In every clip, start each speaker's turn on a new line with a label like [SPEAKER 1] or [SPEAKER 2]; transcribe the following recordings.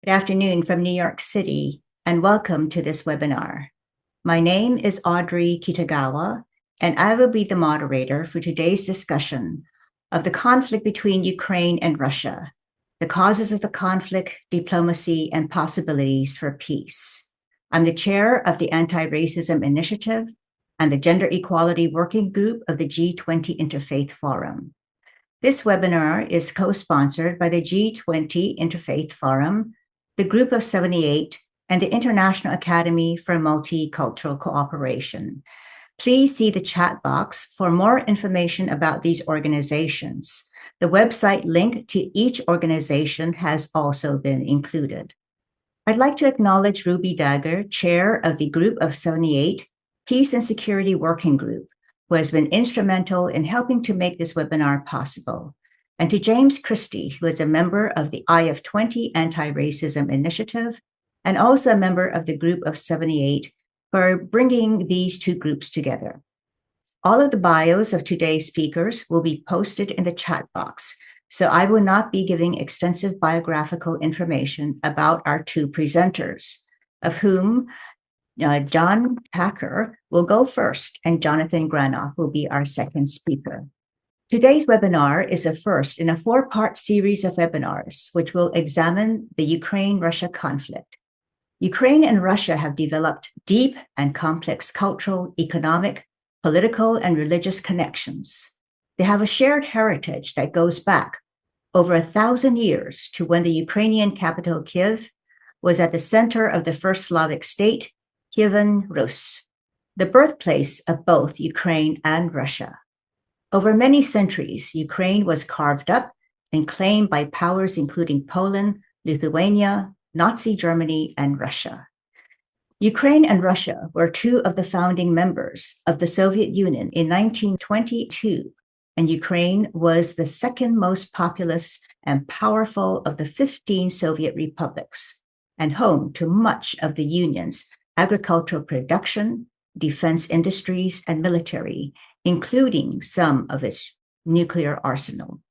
[SPEAKER 1] Good afternoon from New York City, and welcome to this webinar. My name is Audrey Kitagawa, and I will be the moderator for today's discussion of the conflict between Ukraine and Russia, the causes of the conflict, diplomacy, and possibilities for peace. I'm the chair of the Anti-Racism Initiative and the Gender Equality Working Group of the G20 Interfaith Forum. This webinar is co-sponsored by the G20 Interfaith Forum, the Group of 78, and the International Academy for Multicultural Cooperation. Please see the chat box for more information about these organizations. The website link to each organization has also been included. I'd like to acknowledge Ruby Dagger, chair of the Group of 78 Peace and Security Working Group, who has been instrumental in helping to make this webinar possible, and to James Christie, who is a member of the IF20 Anti-Racism Initiative, and also a member of the Group of 78, for bringing these two groups together. All of the bios of today's speakers will be posted in the chat box, so I will not be giving extensive biographical information about our two presenters, of whom John Packer will go first, and Jonathan Granoff will be our second speaker. Today's webinar is a first in a four-part series of webinars, which will examine the Ukraine-Russia conflict. Ukraine and Russia have developed deep and complex cultural, economic, political, and religious connections. They have a shared heritage that goes back over 1,000 years to when the Ukrainian capital, Kiev, was at the center of the first Slavic state, Kievan Rus, the birthplace of both Ukraine and Russia. Over many centuries, Ukraine was carved up and claimed by powers including Poland, Lithuania, Nazi Germany, and Russia. Ukraine and Russia were two of the founding members of the Soviet Union in 1922, and Ukraine was the second most populous and powerful of the 15 Soviet republics, and home to much of the Union's agricultural production, defense industries, and military, including some of its nuclear arsenal.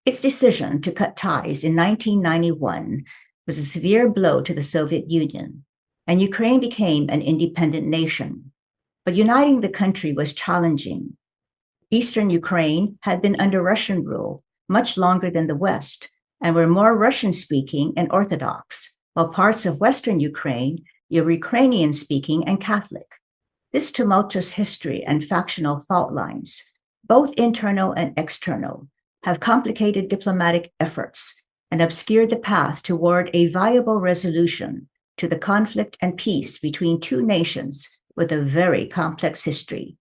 [SPEAKER 1] Its decision to cut ties in 1991 was a severe blow to the Soviet Union, and Ukraine became an independent nation. But uniting the country was challenging. Eastern Ukraine had been under Russian rule much longer than the West, and were more Russian-speaking and Orthodox, while parts of Western Ukraine were Ukrainian-speaking and Catholic. This tumultuous history and factional fault lines, both internal and external, have complicated diplomatic efforts and obscured the path toward a viable resolution to the conflict and peace between two nations with a very complex history.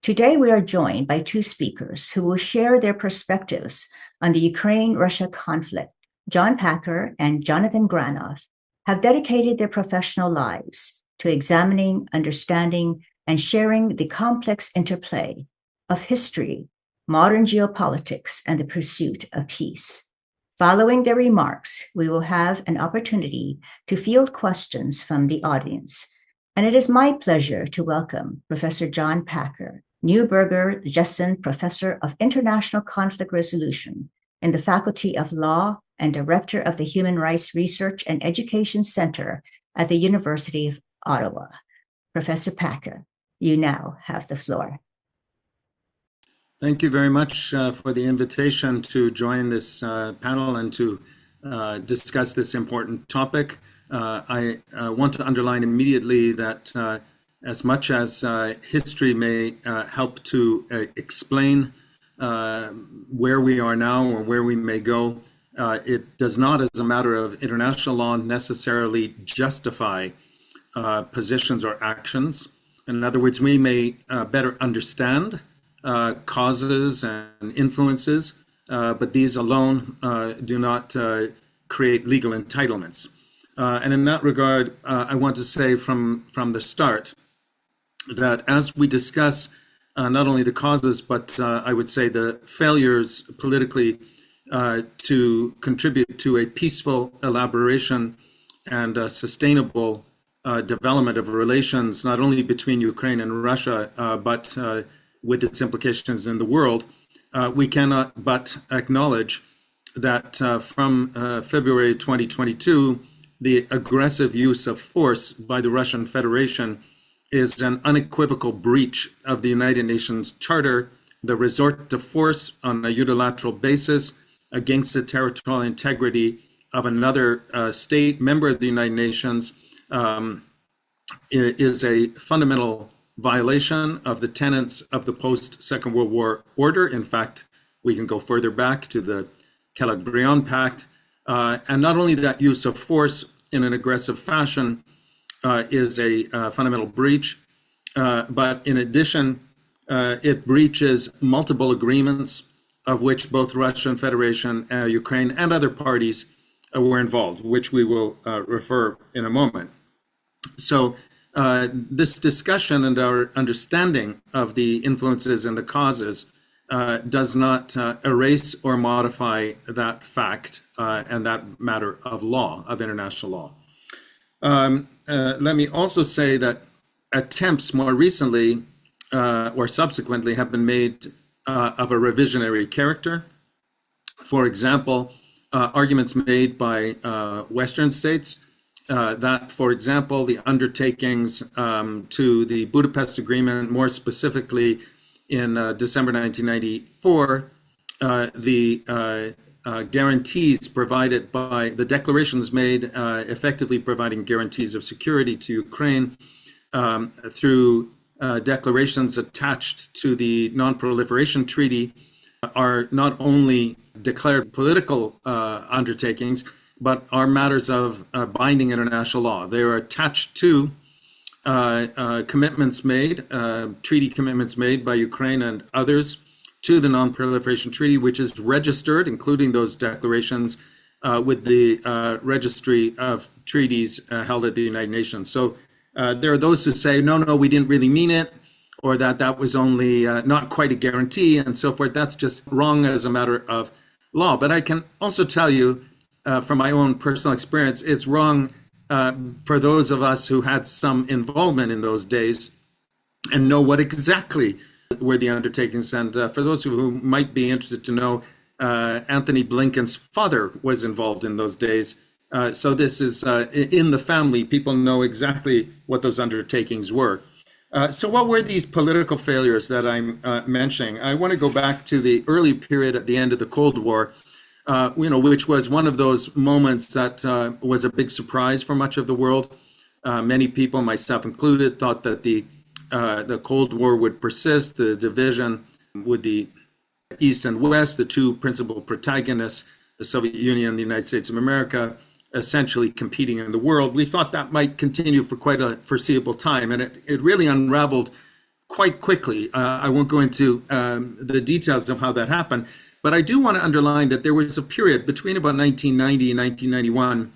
[SPEAKER 1] Today, we are joined by two speakers who will share their perspectives on the Ukraine-Russia conflict. John Packer and Jonathan Granoff have dedicated their professional lives to examining, understanding, and sharing the complex interplay of history, modern geopolitics, and the pursuit of peace. Following their remarks, we will have an opportunity to field questions from the audience. And it is my pleasure to welcome Professor John Packer, Neuberger-Jesin Professor of International Conflict Resolution in the Faculty of Law and Director of the Human Rights Research and Education Center at the University of Ottawa. Professor Packer, you now have the floor.
[SPEAKER 2] Thank you very much for the invitation to join this panel and to discuss this important topic. I want to underline immediately that as much as history may help to explain where we are now or where we may go, it does not, as a matter of international law, necessarily justify positions or actions. In other words, we may better understand causes and influences, but these alone do not create legal entitlements. And in that regard, I want to say from the start that as we discuss not only the causes, but I would say the failures politically to contribute to a peaceful elaboration and sustainable development of relations, not only between Ukraine and Russia, but with its implications in the world, we cannot but acknowledge that from February 2022, the aggressive use of force by the Russian Federation is an unequivocal breach of the United Nations Charter. The resort to force on a unilateral basis against the territorial integrity of another state member of the United Nations is a fundamental violation of the tenets of the post-Second World War order. In fact, we can go further back to the Kellogg-Briand Pact. And not only that use of force in an aggressive fashion is a fundamental breach, but in addition, it breaches multiple agreements of which both Russian Federation, Ukraine, and other parties were involved, which we will refer in a moment. So this discussion and our understanding of the influences and the causes does not erase or modify that fact and that matter of law, of international law. Let me also say that attempts more recently or subsequently have been made of a revisionary character. For example, arguments made by Western states that, for example, the undertakings to the Budapest Agreement, more specifically in December 1994, the guarantees provided by the declarations made, effectively providing guarantees of security to Ukraine through declarations attached to the Non-Proliferation Treaty, are not only declared political undertakings, but are matters of binding international law. They are attached to commitments made, treaty commitments made by Ukraine and others to the Non-Proliferation Treaty, which is registered, including those declarations, with the Registry of Treaties held at the United Nations. So there are those who say, no, we didn't really mean it, or that was only not quite a guarantee and so forth. That's just wrong as a matter of law. But I can also tell you from my own personal experience, it's wrong for those of us who had some involvement in those days and know what exactly were the undertakings. And for those who might be interested to know, Anthony Blinken's father was involved in those days. So this is in the family. People know exactly what those undertakings were. So what were these political failures that I'm mentioning? I want to go back to the early period at the end of the Cold War, which was one of those moments that was a big surprise for much of the world. Many people, myself included, thought that the Cold War would persist, the division with the East and West, the two principal protagonists, the Soviet Union and the United States of America, essentially competing in the world. We thought that might continue for quite a foreseeable time, and it really unraveled quite quickly. I won't go into the details of how that happened, but I do want to underline that there was a period between about 1990 and 1991.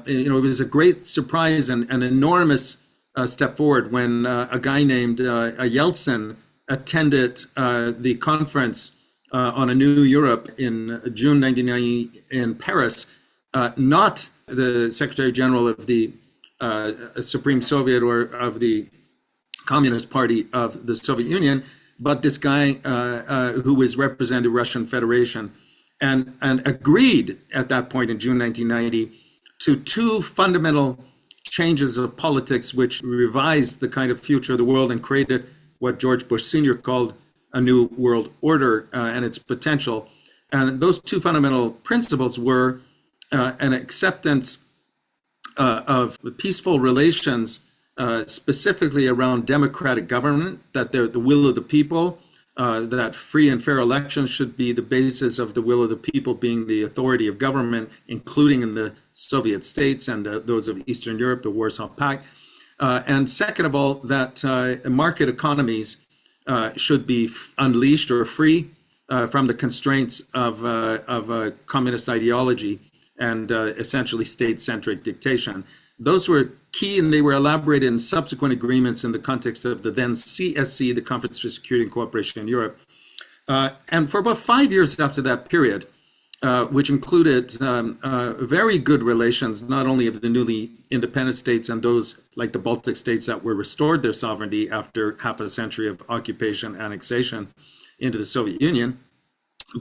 [SPEAKER 2] It was a great surprise and an enormous step forward when a guy named Yeltsin attended the conference on a new Europe in June 1990 in Paris. Not the Secretary General of the Supreme Soviet or of the Communist Party of the Soviet Union, but this guy who was representing the Russian Federation, and agreed at that point in June 1990 to two fundamental changes of politics which revised the kind of future of the world and created what George Bush Sr. called a new world order and its potential. And those two fundamental principles were an acceptance of peaceful relations, specifically around democratic government, that they're the will of the people, that free and fair elections should be the basis of the will of the people being the authority of government, including in the Soviet states and those of Eastern Europe, the Warsaw Pact. And second of all, that market economies should be unleashed or free from the constraints of communist ideology and essentially state-centric dictation. Those were key, and they were elaborated in subsequent agreements in the context of the then CSC, the Conference for Security and Cooperation in Europe. And for about 5 years after that period, which included very good relations, not only of the newly independent states and those like the Baltic states that were restored their sovereignty after half a century of occupation, annexation into the Soviet Union,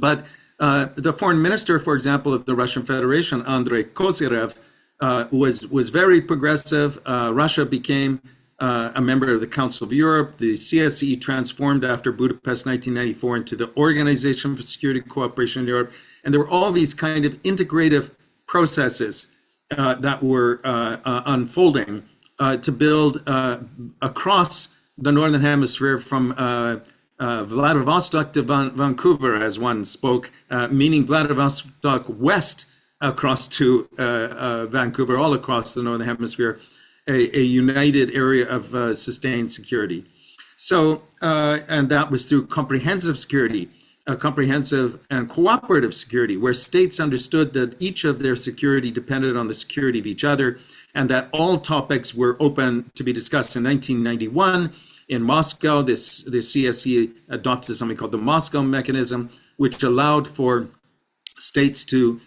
[SPEAKER 2] but The foreign minister, for example, of the Russian Federation, Andrei Kozyrev, was very progressive. Russia became a member of the Council of Europe. The CSE transformed after Budapest 1994 into the Organization for Security Cooperation in Europe. And there were all these kind of integrative processes that were unfolding to build across the Northern Hemisphere from Vladivostok to Vancouver, as one spoke, meaning Vladivostok west across to Vancouver, all across the Northern Hemisphere, a united area of sustained security. So, and that was through comprehensive security, comprehensive and cooperative security, where states understood that each of their security depended on the security of each other, and that all topics were open to be discussed. In 1991, in Moscow, the CSE adopted something called the Moscow Mechanism, which allowed for states to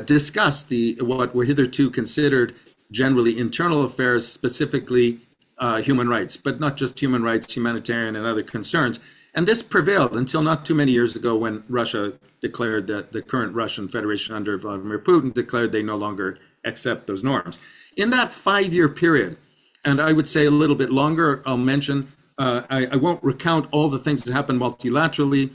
[SPEAKER 2] discuss what were hitherto considered generally internal affairs, specifically human rights, but not just human rights, humanitarian and other concerns. And this prevailed until not too many years ago, when Russia declared that the current Russian Federation under Vladimir Putin declared they no longer accept those norms. In that 5-year period, and I would say a little bit longer, I'll mention, I won't recount all the things that happened multilaterally,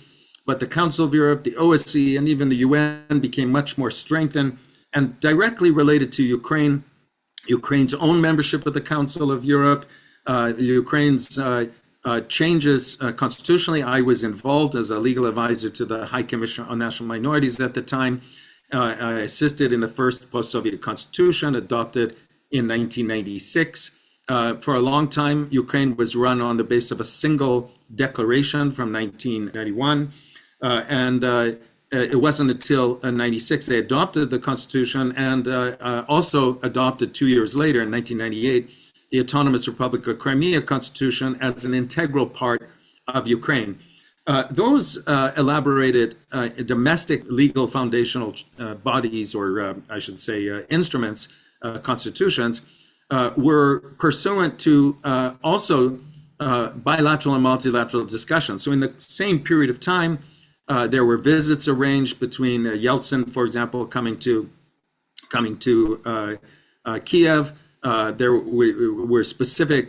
[SPEAKER 2] but the Council of Europe, the OSCE, and even the UN became much more strengthened and directly related to Ukraine, Ukraine's own membership of the Council of Europe, Ukraine's changes constitutionally. I was involved as a legal advisor to the High Commissioner on National Minorities at the time. I assisted in the first post-Soviet constitution adopted in 1996. For a long time, Ukraine was run on the basis of a single declaration from 1991. It wasn't until 96 they adopted the constitution, and also adopted 2 years later, in 1998, the Autonomous Republic of Crimea constitution as an integral part of Ukraine. Those elaborated domestic legal foundational bodies, or I should say instruments, constitutions, were pursuant to also bilateral and multilateral discussions. So in the same period of time, there were visits arranged between Yeltsin, for example, coming to Kiev. There were specific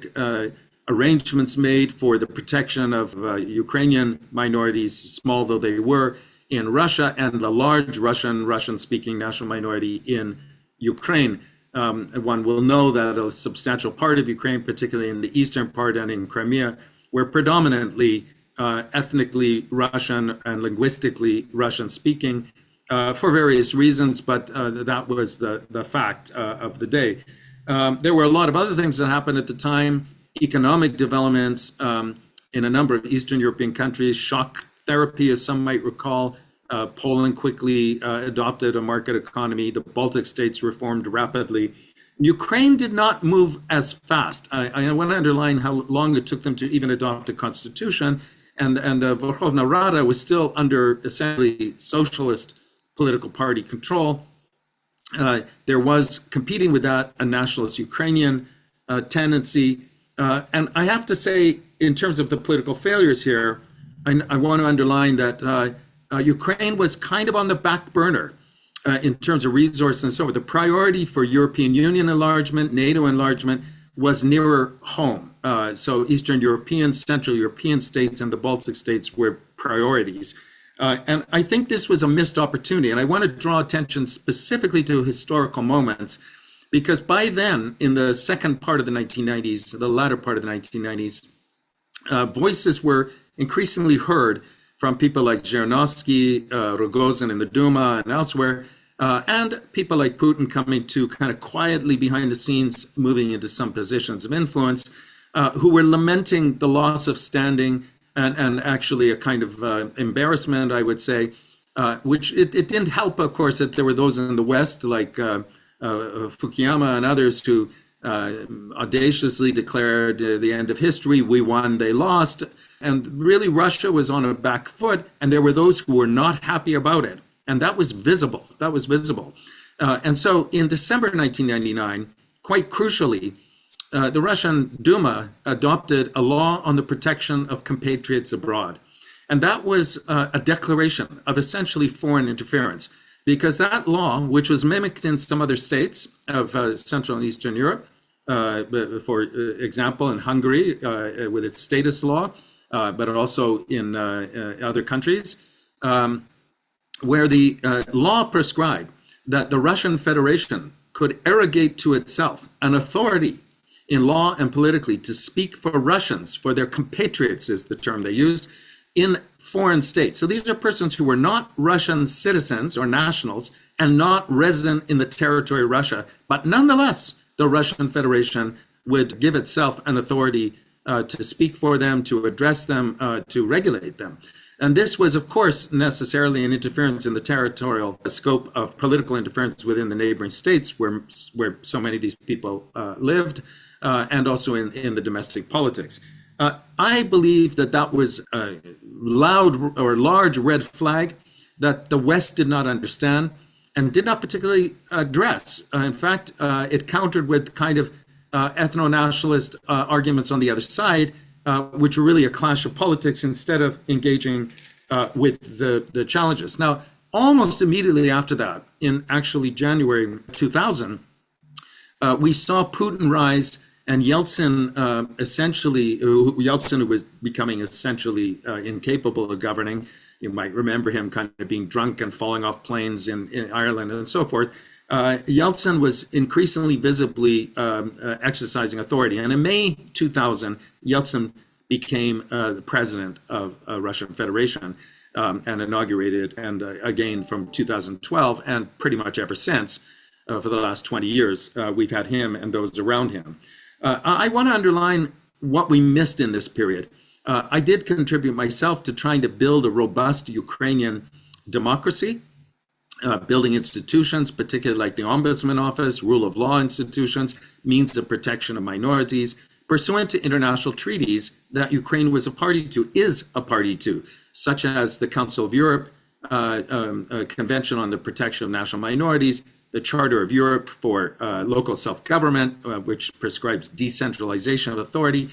[SPEAKER 2] arrangements made for the protection of Ukrainian minorities, small though they were, in Russia, and the large Russian-speaking national minority in Ukraine. One will know that a substantial part of Ukraine, particularly in the eastern part and in Crimea, were predominantly ethnically Russian and linguistically Russian-speaking for various reasons, but that was the fact of the day. There were a lot of other things that happened at the time, economic developments in a number of Eastern European countries, shock therapy, as some might recall. Poland quickly adopted a market economy. The Baltic states reformed rapidly. Ukraine did not move as fast. I want to underline how long it took them to even adopt a constitution. And the Verkhovna Rada was still under essentially socialist political party control. There was, competing with that, a nationalist Ukrainian tendency. And I have to say, in terms of the political failures here, I want to underline that Ukraine was kind of on the back burner in terms of resources and so forth. The priority for European Union enlargement, NATO enlargement, was nearer home. So Eastern European, Central European states, and the Baltic states were priorities. And I think this was a missed opportunity. And I want to draw attention specifically to historical moments, because by then, in the second part of the 1990s, the latter part of the 1990s, voices were increasingly heard from people like Zhirinovsky, Rogozin in the Duma and elsewhere, and people like Putin coming to kind of quietly behind the scenes, moving into some positions of influence, who were lamenting the loss of standing and actually a kind of embarrassment, I would say, which it didn't help, of course, that there were those in the West like Fukuyama and others who audaciously declared the end of history. We won, they lost. And really, Russia was on a back foot, and there were those who were not happy about it. And that was visible. And so in December 1999, quite crucially, the Russian Duma adopted a law on the protection of compatriots abroad. And that was a declaration of essentially foreign interference, because that law, which was mimicked in some other states of Central and Eastern Europe, for example, in Hungary with its status law, but also in other countries, where the law prescribed that the Russian Federation could arrogate to itself an authority in law and politically to speak for Russians, for their compatriots is the term they used, in foreign states. So these are persons who were not Russian citizens or nationals and not resident in the territory of Russia, but nonetheless, the Russian Federation would give itself an authority to speak for them, to address them, to regulate them. And this was, of course, necessarily an interference in the territorial scope of political interference within the neighboring states where so many of these people lived, and also in the domestic politics. I believe that that was a loud or large red flag that the West did not understand and did not particularly address. In fact, it countered with kind of ethno-nationalist arguments on the other side, which were really a clash of politics instead of engaging with the challenges. Now, almost immediately after that, in actually January 2000, we saw Putin rise and Yeltsin Yeltsin, who was becoming essentially incapable of governing. You might remember him kind of being drunk and falling off planes in Ireland and so forth. Yeltsin was increasingly visibly exercising authority. And in May 2000, Yeltsin became the president of Russian Federation and inaugurated, and again from 2012 and pretty much ever since, for the last 20 years, we've had him and those around him. I want to underline what we missed in this period. I did contribute myself to trying to build a robust Ukrainian democracy, building institutions, particularly like the Ombudsman Office, rule of law institutions, means of protection of minorities, pursuant to international treaties that Ukraine was a party to, is a party to, such as the Council of Europe, Convention on the Protection of National Minorities, the Charter of Europe for local self-government, which prescribes decentralization of authority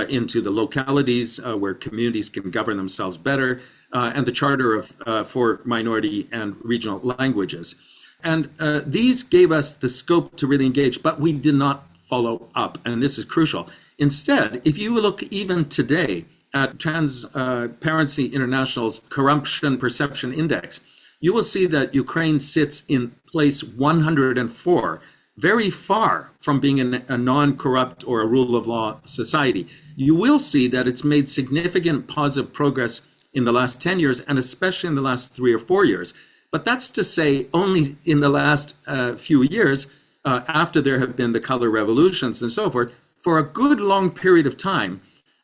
[SPEAKER 2] into the localities where communities can govern themselves better, and the Charter for minority and regional languages. And these gave us the scope to really engage, but we did not follow up, and this is crucial. Instead, if you look even today at Transparency International's Corruption Perception Index, you will see that Ukraine sits in place 104, very far from being a non-corrupt or a rule of law society. You will see that it's made significant positive progress in the last 10 years, and especially in the last 3 or 4 years. But that's to say only in the last few years, after there have been the color revolutions and so forth, for a good long period of time,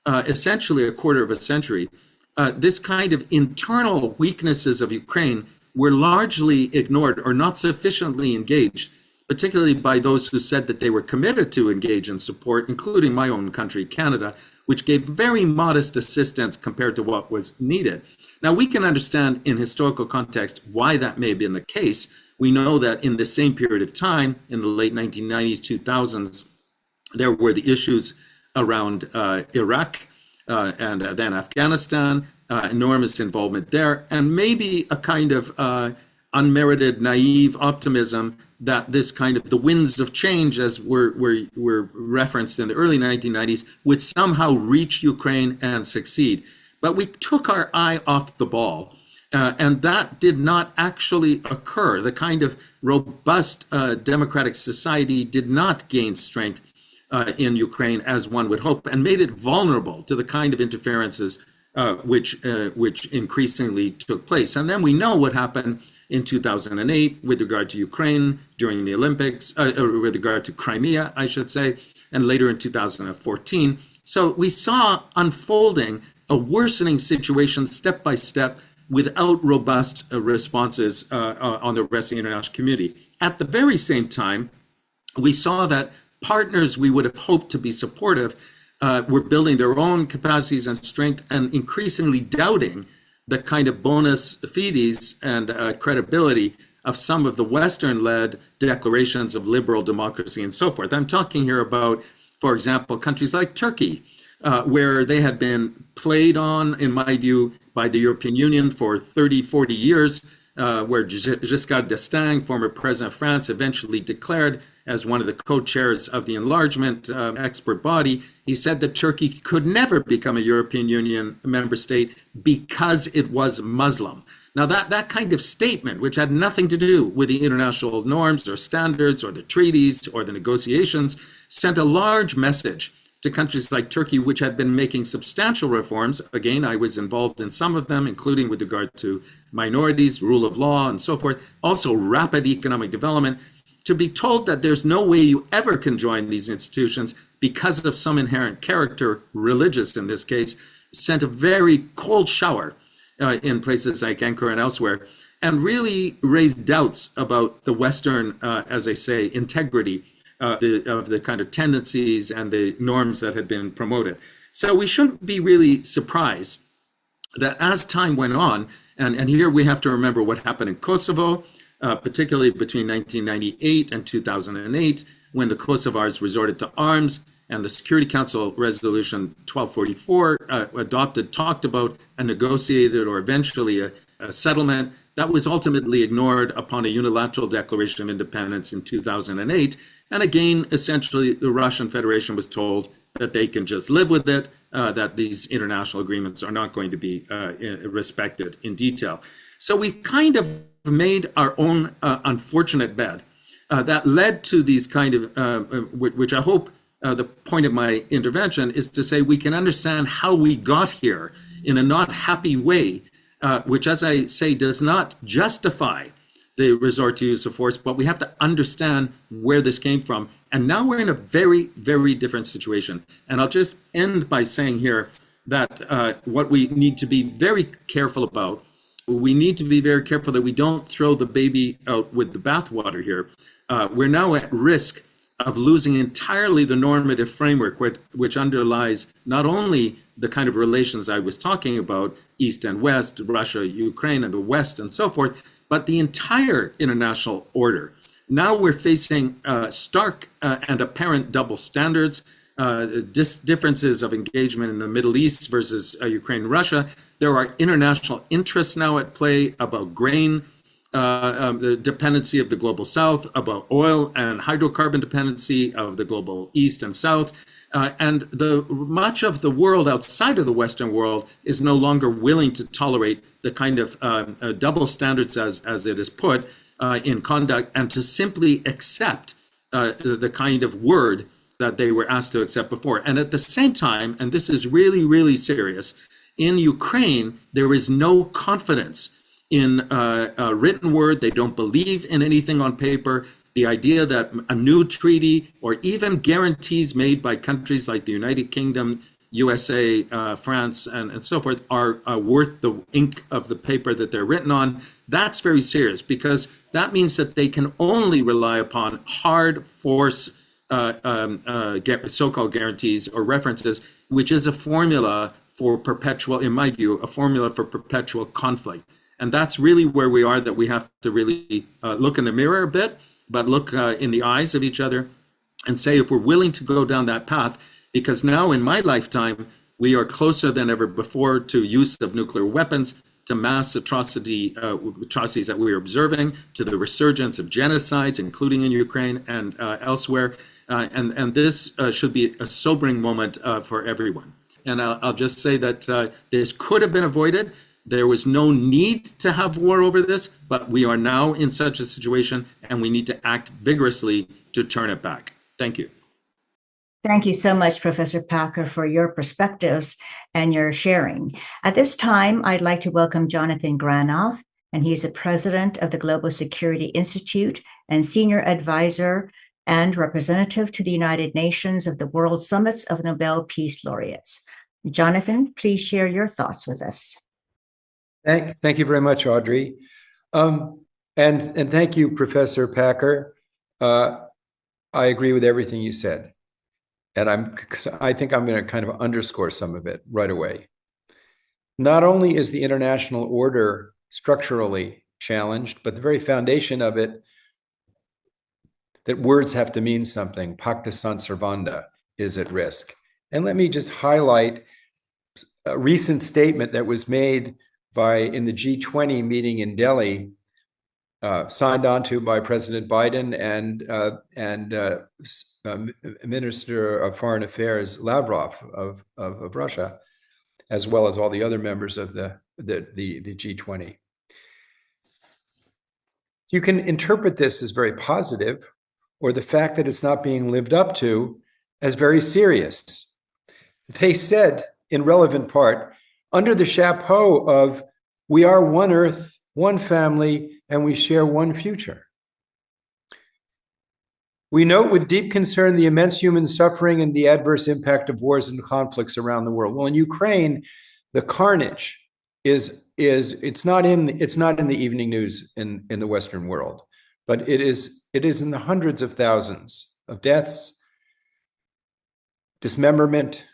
[SPEAKER 2] essentially a quarter of a century, this kind of internal weaknesses of Ukraine were largely ignored or not sufficiently engaged, particularly by those who said that they were committed to engage and support, including my own country, Canada, which gave very modest assistance compared to what was needed. Now, we can understand in historical context why that may have been the case. We know that in the same period of time, in the late 1990s, 2000s, there were the issues around Iraq and then Afghanistan, enormous involvement there, and maybe a kind of unmerited, naive optimism that this kind of the winds of change, as were referenced in the early 1990s, would somehow reach Ukraine and succeed. But we took our eye off the ball, and that did not actually occur. The kind of robust democratic society did not gain strength in Ukraine as one would hope, and made it vulnerable to the kind of interferences which increasingly took place. And then we know what happened in 2008 with regard to Ukraine during the Olympics, with regard to Crimea, I should say, and later in 2014. So we saw unfolding a worsening situation step by step without robust responses on the rest of the international community. At the very same time, we saw that partners we would have hoped to be supportive were building their own capacities and strength and increasingly doubting the kind of bonus fides and credibility of some of the Western-led declarations of liberal democracy and so forth. I'm talking here about, for example, countries like Turkey, where they had been played on, in my view, by the European Union for 30, 40 years, where Giscard d'Estaing, former president of France, eventually declared as one of the co-chairs of the enlargement expert body, he said that Turkey could never become a European Union member state because it was Muslim. Now that kind of statement, which had nothing to do with the international norms or standards or the treaties or the negotiations, sent a large message to countries like Turkey, which had been making substantial reforms. Again, I was involved in some of them, including with regard to minorities, rule of law, and so forth, also rapid economic development, to be told that there's no way you ever can join these institutions because of some inherent character, religious in this case, sent a very cold shower in places like Ankara and elsewhere, and really raised doubts about the Western, as I say, integrity of the kind of tendencies and the norms that had been promoted. So we shouldn't be really surprised that as time went on, and here we have to remember what happened in Kosovo, particularly between 1998 and 2008, when the Kosovars resorted to arms, and the Security Council Resolution 1244 talked about a negotiated or eventually a settlement that was ultimately ignored upon a unilateral declaration of independence in 2008. And again, essentially, the Russian Federation was told that they can just live with it, that these international agreements are not going to be respected in detail. So we've kind of made our own unfortunate bed that led to these kind of, which I hope the point of my intervention is to say we can understand how we got here in a not happy way, which, as I say, does not justify the resort to use of force, but we have to understand where this came from. And now we're in a very, very different situation. And I'll just end by saying here that what we need to be very careful about, we need to be very careful that we don't throw the baby out with the bathwater here. We're now at risk of losing entirely the normative framework which underlies not only the kind of relations I was talking about, East and West, Russia, Ukraine, and the West, and so forth, but the entire international order. Now we're facing stark and apparent double standards, differences of engagement in the Middle East versus Ukraine and Russia. There are international interests now at play about grain, the dependency of the global South, about oil and hydrocarbon dependency of the global East and South. And much of the world outside of the Western world is no longer willing to tolerate the kind of double standards as it is put in conduct, and to simply accept the kind of word that they were asked to accept before. And at the same time, and this is really, really serious, in Ukraine, there is no confidence in a written word. They don't believe in anything on paper. The idea that a new treaty or even guarantees made by countries like the United Kingdom, USA, France, and so forth are worth the ink of the paper that they're written on, that's very serious, because that means that they can only rely upon hard force so-called guarantees or references, which is a formula for perpetual, in my view, a formula for perpetual conflict. And that's really where we are, that we have to really look in the mirror a bit, but look in the eyes of each other and say if we're willing to go down that path, because now in my lifetime, we are closer than ever before to use of nuclear weapons, to mass atrocities that we are observing, to the resurgence of genocides, including in Ukraine and elsewhere. And this should be a sobering moment for everyone. And I'll just say that this could have been avoided. There was no need to have war over this, but we are now in such a situation, and we need to act vigorously to turn it back. Thank you.
[SPEAKER 1] Thank you so much, Professor Packer, for your perspectives and your sharing. At this time, I'd like to welcome Jonathan Granoff, and he's the president of the Global Security Institute and senior advisor and representative to the United Nations of the World Summits of Nobel Peace Laureates. Jonathan, please share your thoughts with us.
[SPEAKER 3] Thank you very much, Audrey. And thank you, Professor Packer. I agree with everything you said. And I think I'm going to kind of underscore some of it right away. Not only is the international order structurally challenged, but the very foundation of it, that words have to mean something, pacta sunt servanda, is at risk. And let me just highlight a recent statement that was made in the G20 meeting in Delhi, signed onto by President Biden and Minister of Foreign Affairs Lavrov of Russia, as well as all the other members of the G20. You can interpret this as very positive, or the fact that it's not being lived up to as very serious. They said, in relevant part, under the chapeau of we are one earth, one family, and we share one future. We note with deep concern the immense human suffering and the adverse impact of wars and conflicts around the world. Well, in Ukraine, the carnage it's not in the evening news in the Western world, but it is in the hundreds of thousands of deaths, dismemberment,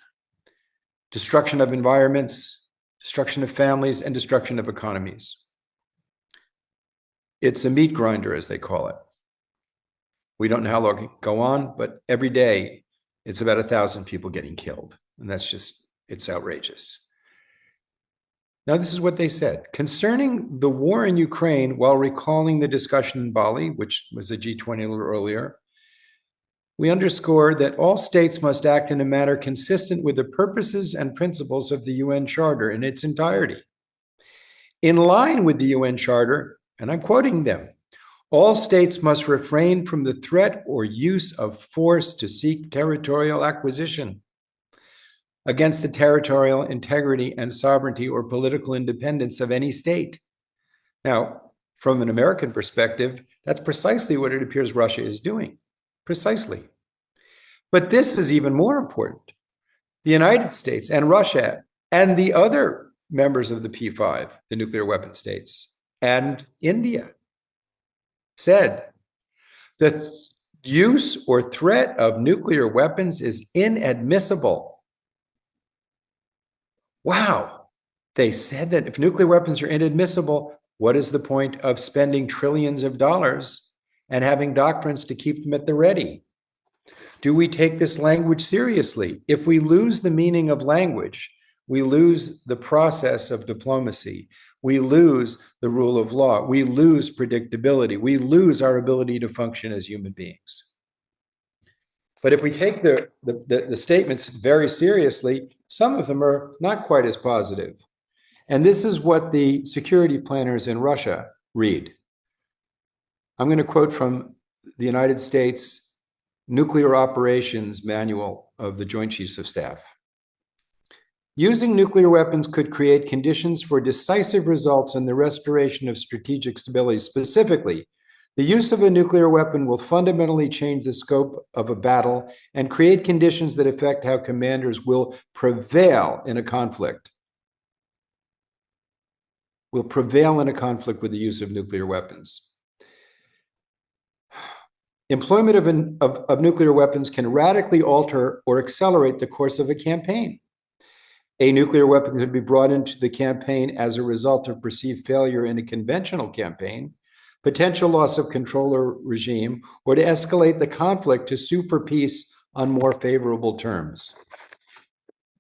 [SPEAKER 3] destruction of environments, destruction of families, and destruction of economies. It's a meat grinder, as they call it. We don't know how long it can go on, but every day it's about 1,000 people getting killed. And it's outrageous. Now, this is what they said. Concerning the war in Ukraine, while recalling the discussion in Bali, which was a G20 a little earlier, we underscore that all states must act in a manner consistent with the purposes and principles of the UN Charter in its entirety. In line with the UN Charter, and I'm quoting them, all states must refrain from the threat or use of force to seek territorial acquisition against the territorial integrity and sovereignty or political independence of any state. Now, from an American perspective, that's precisely what it appears Russia is doing. Precisely. But this is even more important. The United States and Russia and the other members of the P5, the nuclear weapon states, and India said the use or threat of nuclear weapons is inadmissible. Wow. They said that if nuclear weapons are inadmissible, what is the point of spending trillions of dollars and having doctrines to keep them at the ready? Do we take this language seriously? If we lose the meaning of language, we lose the process of diplomacy. We lose the rule of law. We lose predictability. We lose our ability to function as human beings. But if we take the statements very seriously, some of them are not quite as positive. And this is what the security planners in Russia read. I'm going to quote from the United States Nuclear Operations Manual of the Joint Chiefs of Staff. Using nuclear weapons could create conditions for decisive results in the restoration of strategic stability. Specifically, the use of a nuclear weapon will fundamentally change the scope of a battle and create conditions that affect how commanders will prevail in a conflict. Will prevail in a conflict with the use of nuclear weapons. Employment of nuclear weapons can radically alter or accelerate the course of a campaign. A nuclear weapon could be brought into the campaign as a result of perceived failure in a conventional campaign, potential loss of control or regime, or to escalate the conflict to sue for peace on more favorable terms.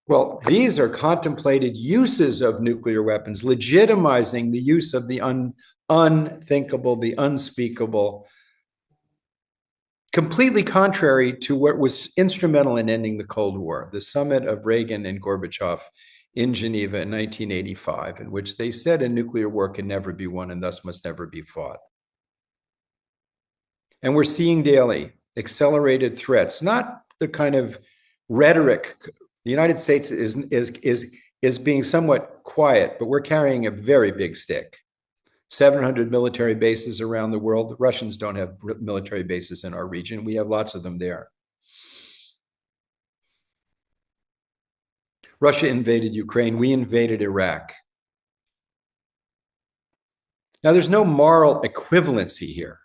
[SPEAKER 3] Well, these are contemplated uses of nuclear weapons, legitimizing the use of the unthinkable, the unspeakable, completely contrary to what was instrumental in ending the Cold War, the summit of Reagan and Gorbachev in Geneva in 1985, in which they said a nuclear war can never be won and thus must never be fought. And we're seeing daily accelerated threats, not the kind of rhetoric. The United States is being somewhat quiet, but we're carrying a very big stick. 700 military bases around the world. The Russians don't have military bases in our region. We have lots of them there. Russia invaded Ukraine. We invaded Iraq. Now, there's no moral equivalency here.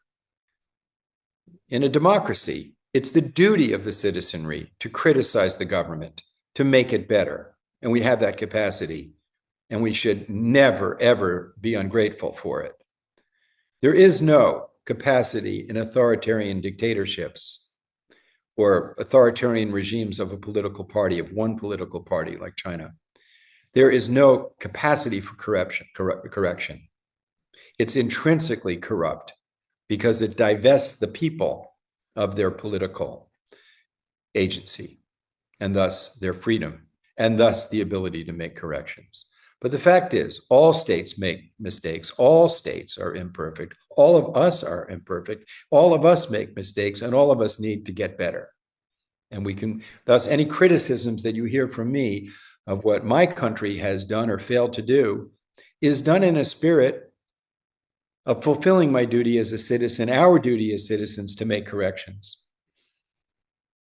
[SPEAKER 3] In a democracy, it's the duty of the citizenry to criticize the government, to make it better. And we have that capacity. And we should never, ever be ungrateful for it. There is no capacity in authoritarian dictatorships or authoritarian regimes of a political party, of one political party like China, There is no capacity for correction. It's intrinsically corrupt because it divests the people of their political agency and thus their freedom and thus the ability to make corrections. But the fact is, all states make mistakes. All states are imperfect. All of us are imperfect. All of us make mistakes, and all of us need to get better. And we can, thus, any criticisms that you hear from me of what my country has done or failed to do is done in a spirit of fulfilling my duty as a citizen, our duty as citizens to make corrections.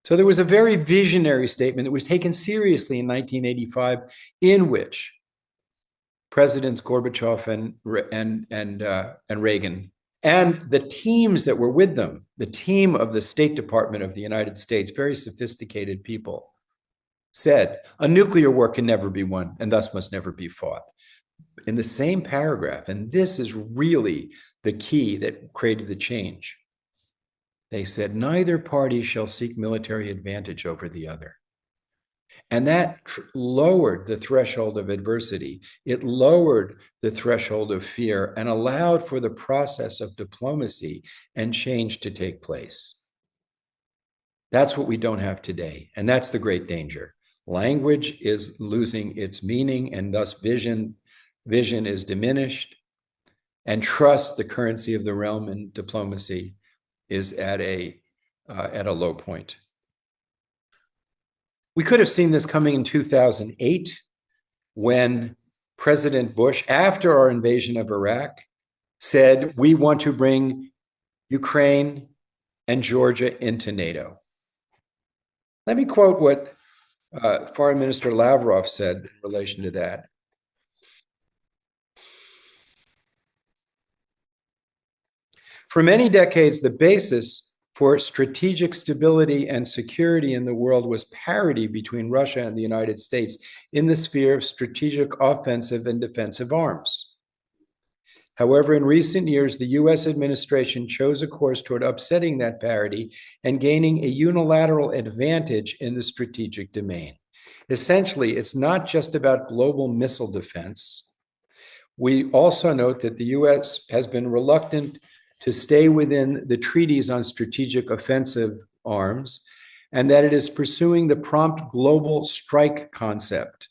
[SPEAKER 3] So there was a very visionary statement that was taken seriously in 1985, in which Presidents Gorbachev and Reagan and the teams that were with them, the team of the State Department of the United States, very sophisticated people, said, a nuclear war can never be won and thus must never be fought. In the same paragraph, and this is really the key that created the change, they said, neither party shall seek military advantage over the other. And that lowered the threshold of adversity. It lowered the threshold of fear and allowed for the process of diplomacy and change to take place. That's what we don't have today. And that's the great danger. Language is losing its meaning, and thus vision is diminished. And trust, the currency of the realm in diplomacy, is at a low point. We could have seen this coming in 2008 when President Bush, after our invasion of Iraq, said, we want to bring Ukraine and Georgia into NATO. Let me quote what Foreign Minister Lavrov said in relation to that. For many decades, the basis for strategic stability and security in the world was parity between Russia and the United States in the sphere of strategic offensive and defensive arms. However, in recent years, the US administration chose a course toward upsetting that parity and gaining a unilateral advantage in the strategic domain. Essentially, it's not just about global missile defense. We also note that the US has been reluctant to stay within the treaties on strategic offensive arms, and that it is pursuing the prompt global strike concept,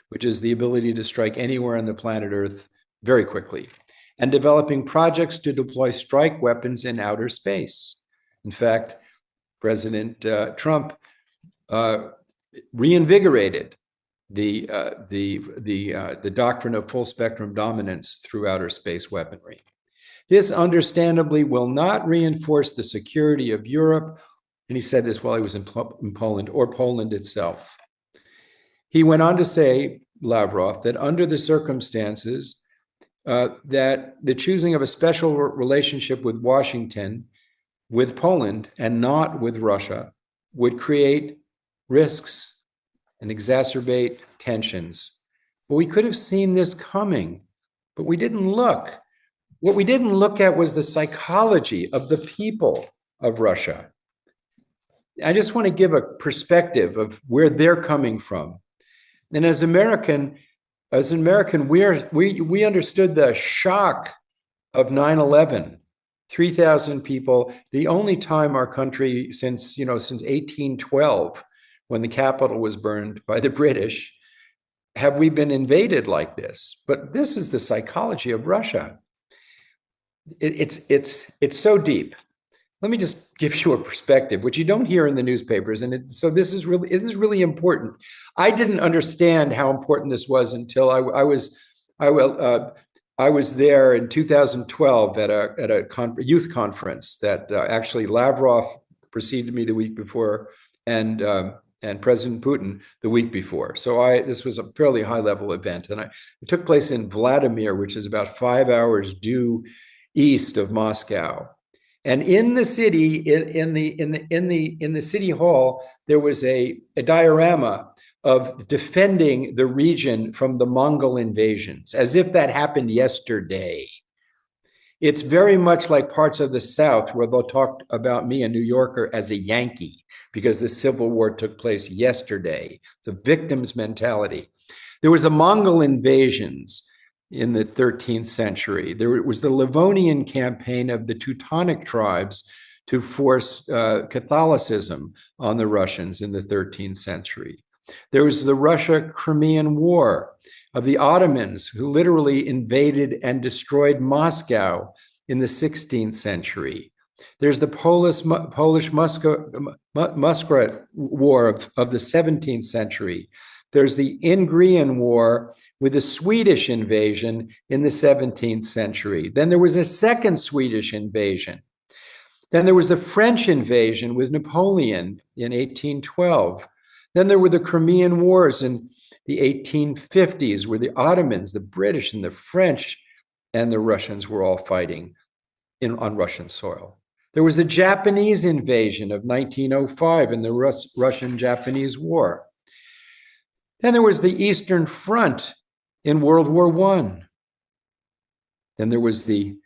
[SPEAKER 3] which is the ability to strike anywhere on the planet Earth very quickly, and developing projects to deploy strike weapons in outer space. In fact, President Trump reinvigorated the doctrine of full spectrum dominance through outer space weaponry. This understandably will not reinforce the security of Europe, and he said this while he was in Poland, or Poland itself. He went on to say, Lavrov, that under the circumstances, that the choosing of a special relationship with Washington, with Poland, and not with Russia, would create risks and exacerbate tensions. But we could have seen this coming, but we didn't look. What we didn't look at was the psychology of the people of Russia. I just want to give a perspective of where they're coming from. And as an American, we understood the shock of 9/11. 3,000 people, the only time our country since 1812, when the Capitol was burned by the British, have we been invaded like this. But this is the psychology of Russia. It's so deep. Let me just give you a perspective, which you don't hear in the newspapers, and so this is really important. I didn't understand how important this was until I was there in 2012 at a youth conference that actually Lavrov preceded me the week before, and President Putin the week before. So this was a fairly high level event, and it took place in Vladimir, which is about 5 hours due east of Moscow. And in the city, in the city hall, there was a diorama of defending the region from the Mongol invasions, as if that happened yesterday. It's very much like parts of the South where they'll talk about me, a New Yorker, as a Yankee, because the Civil War took place yesterday. It's a victim's mentality. There was the Mongol invasions in the 13th century. There was the Livonian campaign of the Teutonic tribes to force Catholicism on the Russians in the 13th century. There was the Russia-Crimean War of the Ottomans, who literally invaded and destroyed Moscow in the 16th century. There's the Polish-Muscovite War of the 17th century. There's the Ingrian War with the Swedish invasion in the 17th century. Then there was a second Swedish invasion. Then there was the French invasion with Napoleon in 1812. Then there were the Crimean Wars in the 1850s, where the Ottomans, the British, and the French and the Russians were all fighting on Russian soil. There was the Japanese invasion of 1905 in the Russian-Japanese War. Then there was the Eastern Front in World War I. Then there was the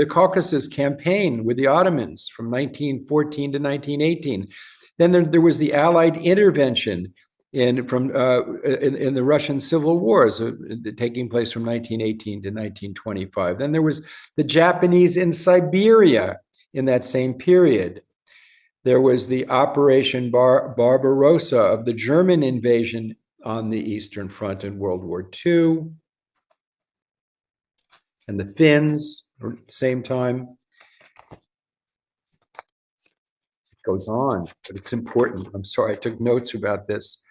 [SPEAKER 3] Caucasus campaign with the Ottomans from 1914 to 1918. Then there was the Allied intervention in the Russian civil wars taking place from 1918 to 1925. Then there was the Japanese in Siberia in that same period. There was the Operation Barbarossa of the German invasion on the Eastern Front in World War II. And the Finns at the same time. It goes on, but it's important. I'm sorry, I took notes about this.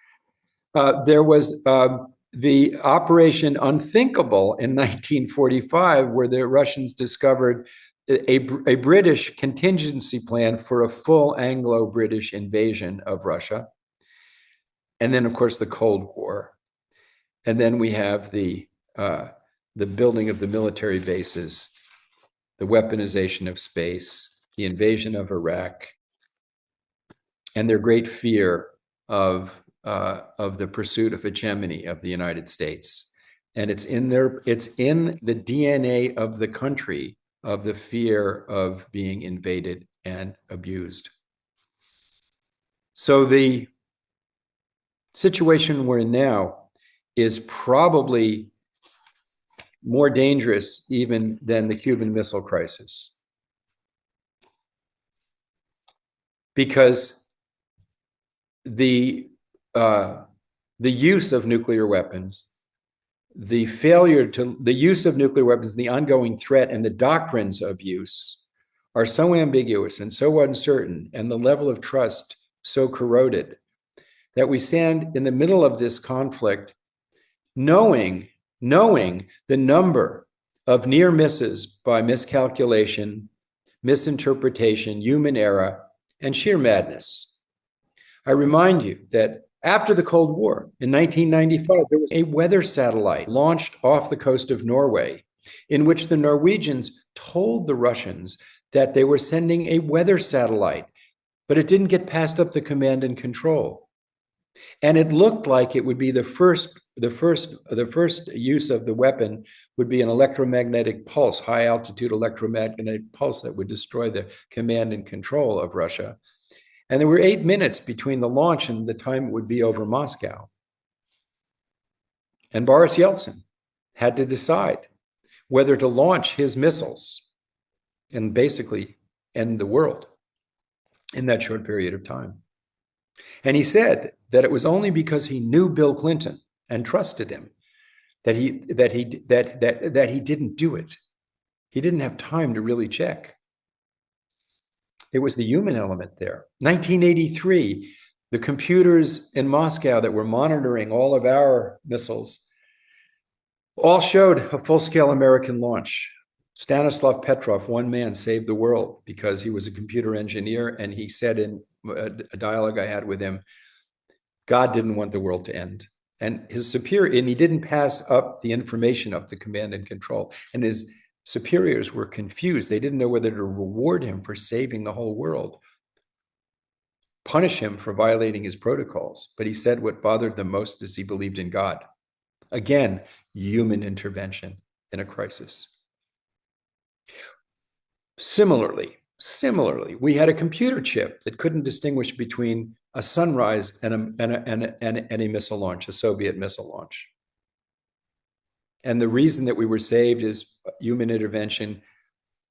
[SPEAKER 3] There was the Operation Unthinkable in 1945, where the Russians discovered a British contingency plan for a full Anglo-British invasion of Russia. And then, of course, the Cold War. And then we have the building of the military bases, the weaponization of space, the invasion of Iraq, and their great fear of the pursuit of hegemony of the United States. And it's in the DNA of the country, of the fear of being invaded and abused. So the situation we're in now is probably more dangerous even than the Cuban Missile Crisis. Because the use of nuclear weapons, the use of nuclear weapons, the ongoing threat, and the doctrines of use are so ambiguous and so uncertain, and the level of trust so corroded, that we stand in the middle of this conflict knowing the number of near misses by miscalculation, misinterpretation, human error, and sheer madness. I remind you that after the Cold War, in 1995, there was a weather satellite launched off the coast of Norway, in which the Norwegians told the Russians that they were sending a weather satellite, but it didn't get passed up the command and control. And it looked like it would be the first use of the weapon would be an electromagnetic pulse, high altitude electromagnetic pulse that would destroy the command and control of Russia. And there were 8 minutes between the launch and the time it would be over Moscow. And Boris Yeltsin had to decide whether to launch his missiles and basically end the world in that short period of time. And he said that it was only because he knew Bill Clinton and trusted him that he didn't do it. He didn't have time to really check. It was the human element there. 1983, the computers in Moscow that were monitoring all of our missiles all showed a full-scale American launch. Stanislav Petrov, one man, saved the world because he was a computer engineer, and he said in a dialogue I had with him, God didn't want the world to end. And his superior, and he didn't pass up the information of the command and control. And his superiors were confused. They didn't know whether to reward him for saving the whole world, punish him for violating his protocols. But he said what bothered them most is he believed in God. Again, human intervention in a crisis. Similarly, we had a computer chip that couldn't distinguish between a sunrise and a missile launch, a Soviet missile launch. And the reason that we were saved is human intervention.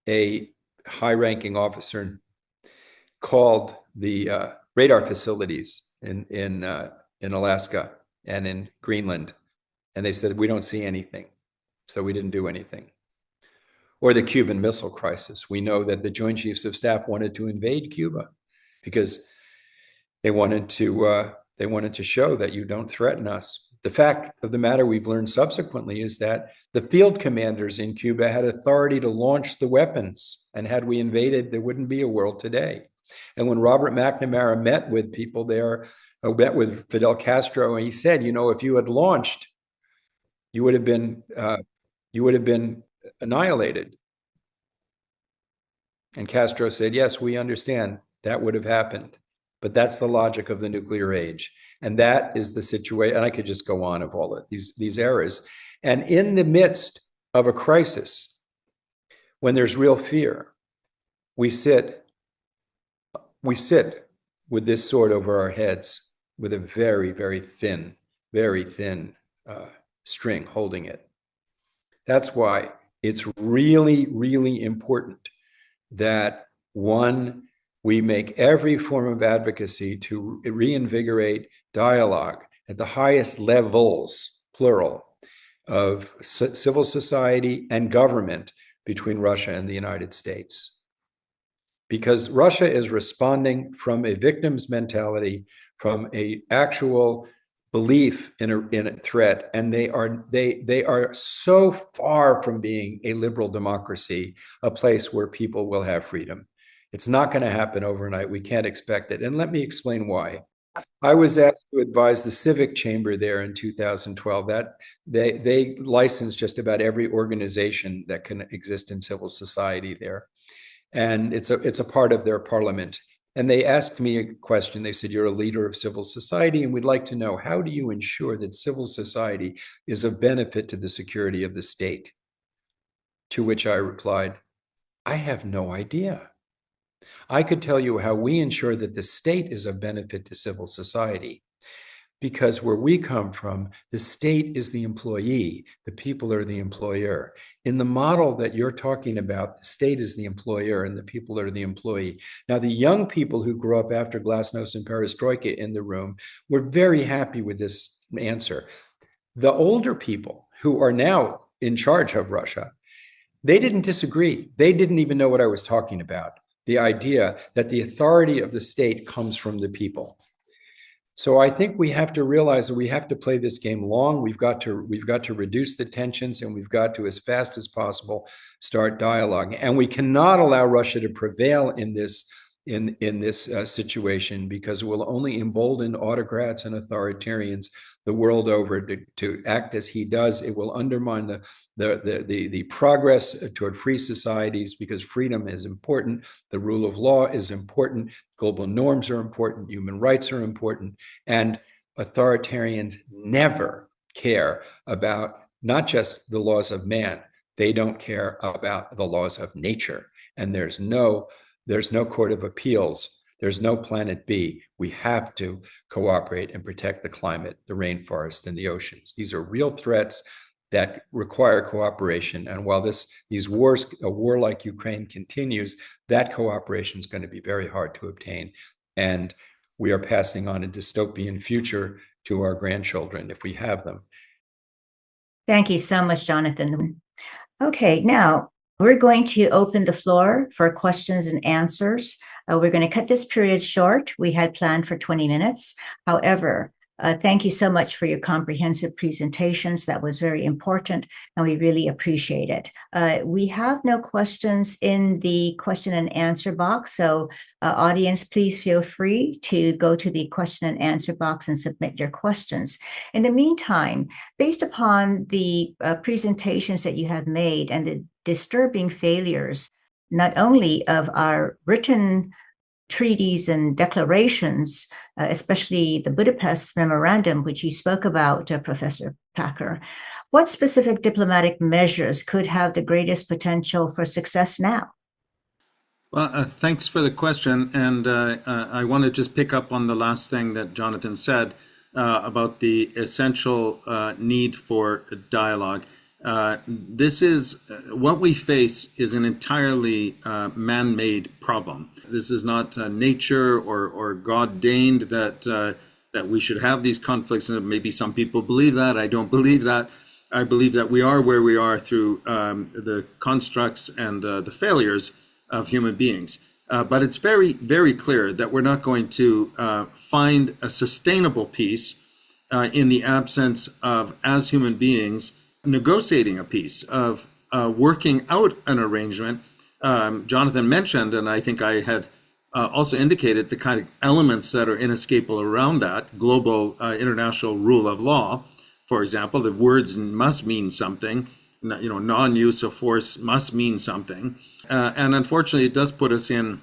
[SPEAKER 3] A high-ranking officer called the radar facilities in Alaska and in Greenland, and they said, we don't see anything. So we didn't do anything. Or the Cuban Missile Crisis. We know that the Joint Chiefs of Staff wanted to invade Cuba because they wanted to show that you don't threaten us. The fact of the matter we've learned subsequently is that the field commanders in Cuba had authority to launch the weapons. And had we invaded, there wouldn't be a world today. And when Robert McNamara met with people there, met with Fidel Castro, and he said, you know, if you had launched, you would have been annihilated. And Castro said, yes, we understand that would have happened. But that's the logic of the nuclear age. And that is the situation. And I could just go on of all of these errors. And in the midst of a crisis, when there's real fear, we sit with this sword over our heads with a very, very thin string holding it. That's why it's really, really important that, one, we make every form of advocacy to reinvigorate dialogue at the highest levels, plural, of civil society and government between Russia and the United States. Because Russia is responding from a victim's mentality, from an actual belief in a threat, and they are so far from being a liberal democracy, a place where people will have freedom. It's not going to happen overnight. We can't expect it. And let me explain why. I was asked to advise the civic chamber there in 2012. That they license just about every organization that can exist in civil society there, and it's a part of their parliament. And they asked me a question. They said, "You're a leader of civil society, and we'd like to know, how do you ensure that civil society is of benefit to the security of the state?" To which I replied, "I have no idea. I could tell you how we ensure that the state is of benefit to civil society, because where we come from, the state is the employee, the people are the employer. In the model that you're talking about, the state is the employer and the people are the employee." Now, the young people who grew up after Glasnost and Perestroika in the room were very happy with this answer. The older people who are now in charge of Russia, they didn't disagree. They didn't even know what I was talking about. The idea that the authority of the state comes from the people. So I think we have to realize that we have to play this game long. We've got to reduce the tensions, and we've got to, as fast as possible, start dialogue. And we cannot allow Russia to prevail in this situation, because it will only embolden autocrats and authoritarians the world over to act as he does. It will undermine the progress toward free societies, because freedom is important, the rule of law is important, global norms are important, human rights are important, and authoritarians never care about not just the laws of man, they don't care about the laws of nature. And there's no court of appeals. There's no planet B. We have to cooperate and protect the climate, the rainforest, and the oceans. These are real threats that require cooperation. And while these wars, a war like Ukraine continues, that cooperation is going to be very hard to obtain. And we are passing on a dystopian future to our grandchildren if we have them.
[SPEAKER 1] Thank you so much, Jonathan. Okay, now we're going to open the floor for questions and answers. We're going to cut this period short. We had planned for 20 minutes. However, thank you so much for your comprehensive presentations. That was very important, and we really appreciate it. We have no questions in the question and answer box, so audience, please feel free to go to the question and answer box and submit your questions. In the meantime, based upon the presentations that you have made and the disturbing failures, not only of our written treaties and declarations, especially the Budapest Memorandum, which you spoke about, Professor Packer, what specific diplomatic measures could have the greatest potential for success now?
[SPEAKER 2] Well, thanks for the question. And I want to just pick up on the last thing that Jonathan said about the essential need for dialogue. This is what we face is an entirely man-made problem. This is not nature or God-deigned that we should have these conflicts. And maybe some people believe that. I don't believe that. I believe that we are where we are through the constructs and the failures of human beings. But it's very, very clear that we're not going to find a sustainable peace in the absence of, as human beings, negotiating a peace, of working out an arrangement. Jonathan mentioned, and I think I had also indicated, the kind of elements that are inescapable around that: global international rule of law, for example, that words must mean something. Non-use of force must mean something. And unfortunately, it does put us in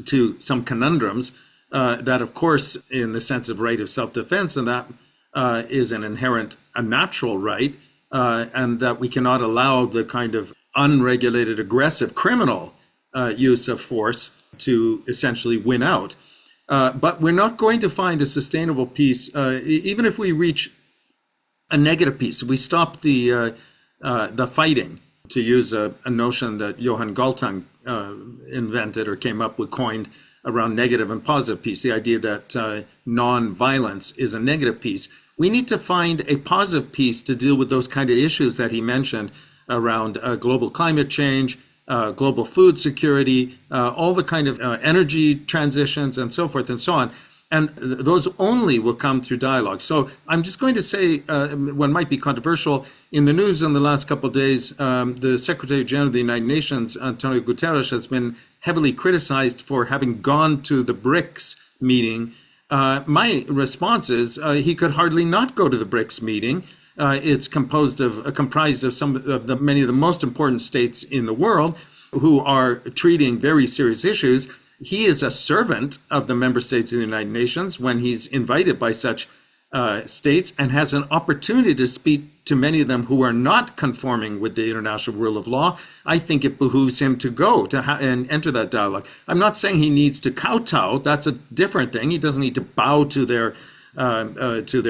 [SPEAKER 2] to some conundrums that, of course, in the sense of right of self-defense, and that is an inherent, a natural right, and that we cannot allow the kind of unregulated, aggressive, criminal use of force to essentially win out. But we're not going to find a sustainable peace, even if we reach a negative peace. We stop the fighting, to use a notion that Johann Galtung invented or came up with, coined, around negative and positive peace, the idea that non-violence is a negative peace. We need to find a positive peace to deal with those kind of issues that he mentioned around global climate change, global food security, all the kind of energy transitions and so forth and so on. And those only will come through dialogue. So I'm just going to say one might be controversial. In the news in the last couple of days, the Secretary General of the United Nations, Antonio Guterres, has been heavily criticized for having gone to the BRICS meeting. My response is he could hardly not go to the BRICS meeting. It's comprised of some of many of the most important states in the world who are treating very serious issues. He is a servant of the member states of the United Nations when he's invited by such states, and has an opportunity to speak to many of them who are not conforming with the international rule of law. I think it behooves him to go and enter that dialogue. I'm not saying he needs to kowtow. That's a different thing. He doesn't need to bow to their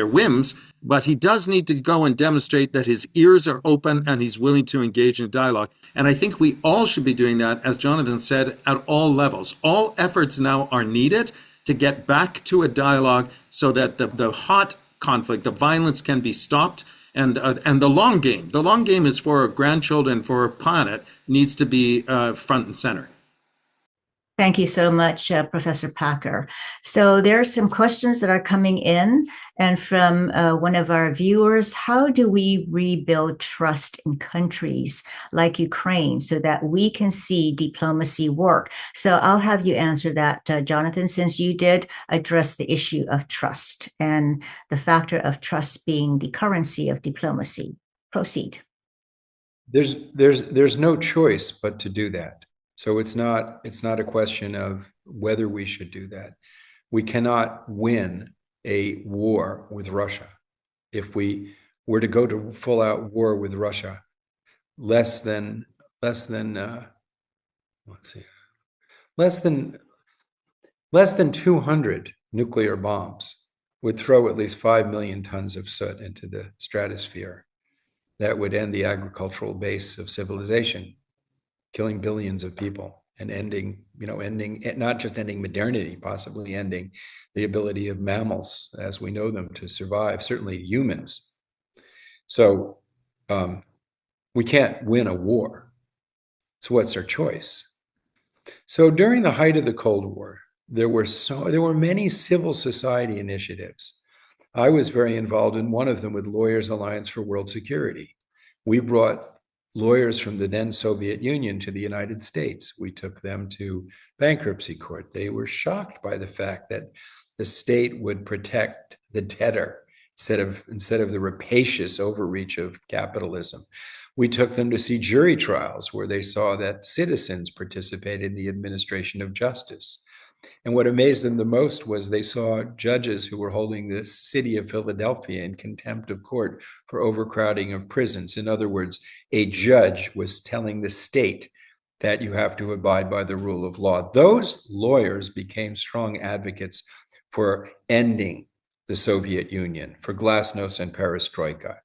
[SPEAKER 2] whims, but he does need to go and demonstrate that his ears are open and he's willing to engage in dialogue. And I think we all should be doing that, as Jonathan said, at all levels. All efforts now are needed to get back to a dialogue so that the hot conflict, the violence, can be stopped. And the long game is for our grandchildren, for our planet, needs to be front and center.
[SPEAKER 1] Thank you so much, Professor Packer. So there are some questions that are coming in, and from one of our viewers: how do we rebuild trust in countries like Ukraine so that we can see diplomacy work? So I'll have you answer that, Jonathan, since you did address the issue of trust and the factor of trust being the currency of diplomacy. Proceed.
[SPEAKER 3] There's no choice but to do that. So it's not a question of whether we should do that. We cannot win a war with Russia. If we were to go to full-out war with Russia, less than 200 nuclear bombs would throw at least 5 million tons of soot into the stratosphere. That would end the agricultural base of civilization, killing billions of people, and ending not just ending modernity, possibly ending the ability of mammals as we know them to survive, certainly humans. So we can't win a war. So what's our choice? So during the height of the Cold War, there were many civil society initiatives. I was very involved in one of them with Lawyers Alliance for World Security. We brought lawyers from the then Soviet Union to the United States. We took them to bankruptcy court. They were shocked by the fact that the state would protect the debtor instead of the rapacious overreach of capitalism. We took them to see jury trials where they saw that citizens participated in the administration of justice. And what amazed them the most was they saw judges who were holding this city of Philadelphia in contempt of court for overcrowding of prisons. In other words, a judge was telling the state that you have to abide by the rule of law. Those lawyers became strong advocates for ending the Soviet Union, for glasnost and perestroika,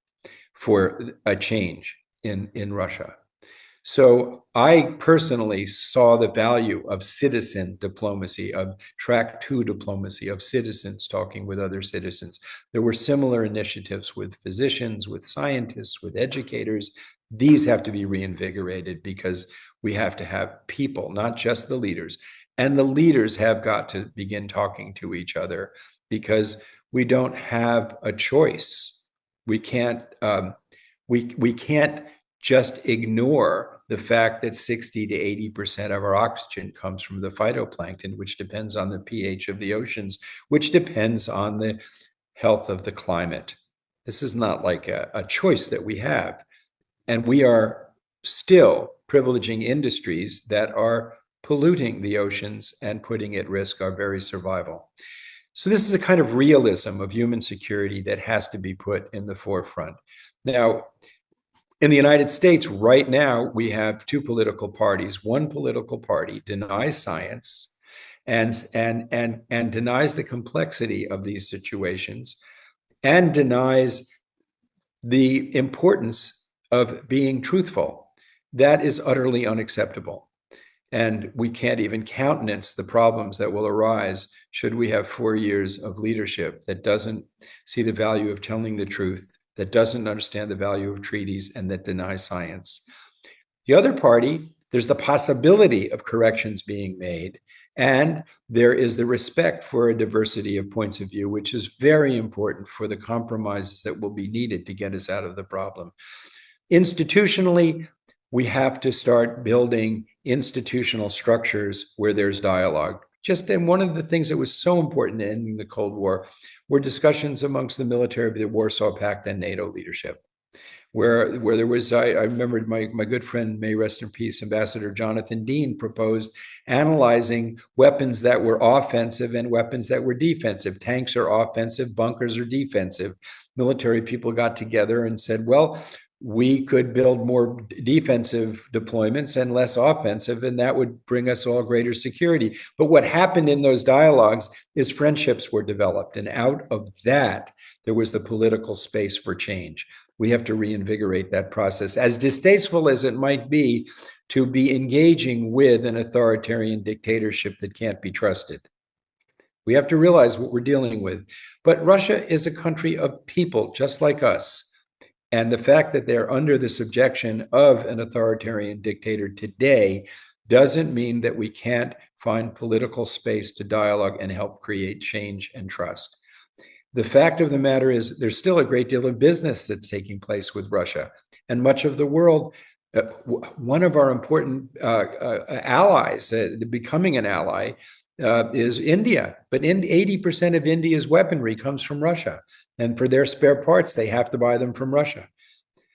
[SPEAKER 3] for a change in Russia. So I personally saw the value of citizen diplomacy, of track 2 diplomacy, of citizens talking with other citizens. There were similar initiatives with physicians, with scientists, with educators. These have to be reinvigorated because we have to have people, not just the leaders. And the leaders have got to begin talking to each other because we don't have a choice. We can't we can't just ignore the fact that 60 to 80% of our oxygen comes from the phytoplankton, which depends on the pH of the oceans, which depends on the health of the climate. This is not like a choice that we have. And we are still privileging industries that are polluting the oceans and putting at risk our very survival. So this is a kind of realism of human security that has to be put in the forefront. Now, in the United States, right now, we have two political parties. One political party denies science and denies the complexity of these situations and denies the importance of being truthful. That is utterly unacceptable. And we can't even countenance the problems that will arise should we have 4 years of leadership that doesn't see the value of telling the truth, that doesn't understand the value of treaties, and that denies science. The other party, there's the possibility of corrections being made, and there is the respect for a diversity of points of view, which is very important for the compromises that will be needed to get us out of the problem. Institutionally, we have to start building institutional structures where there's dialogue. And one of the things that was so important in ending the Cold War were discussions amongst the military of the Warsaw Pact and NATO leadership, where there was, I remember my good friend, may rest in peace, Ambassador Jonathan Dean proposed analyzing weapons that were offensive and weapons that were defensive. Tanks are offensive, bunkers are defensive. Military people got together and said, well, we could build more defensive deployments and less offensive, and that would bring us all greater security. But what happened in those dialogues is friendships were developed, and out of that, there was the political space for change. We have to reinvigorate that process, as distasteful as it might be to be engaging with an authoritarian dictatorship that can't be trusted. We have to realize what we're dealing with. But Russia is a country of people just like us. And the fact that they're under the subjection of an authoritarian dictator today doesn't mean that we can't find political space to dialogue and help create change and trust. The fact of the matter is there's still a great deal of business that's taking place with Russia. And much of the world, one of our important allies, becoming an ally, is India. But 80% of India's weaponry comes from Russia. And for their spare parts, they have to buy them from Russia.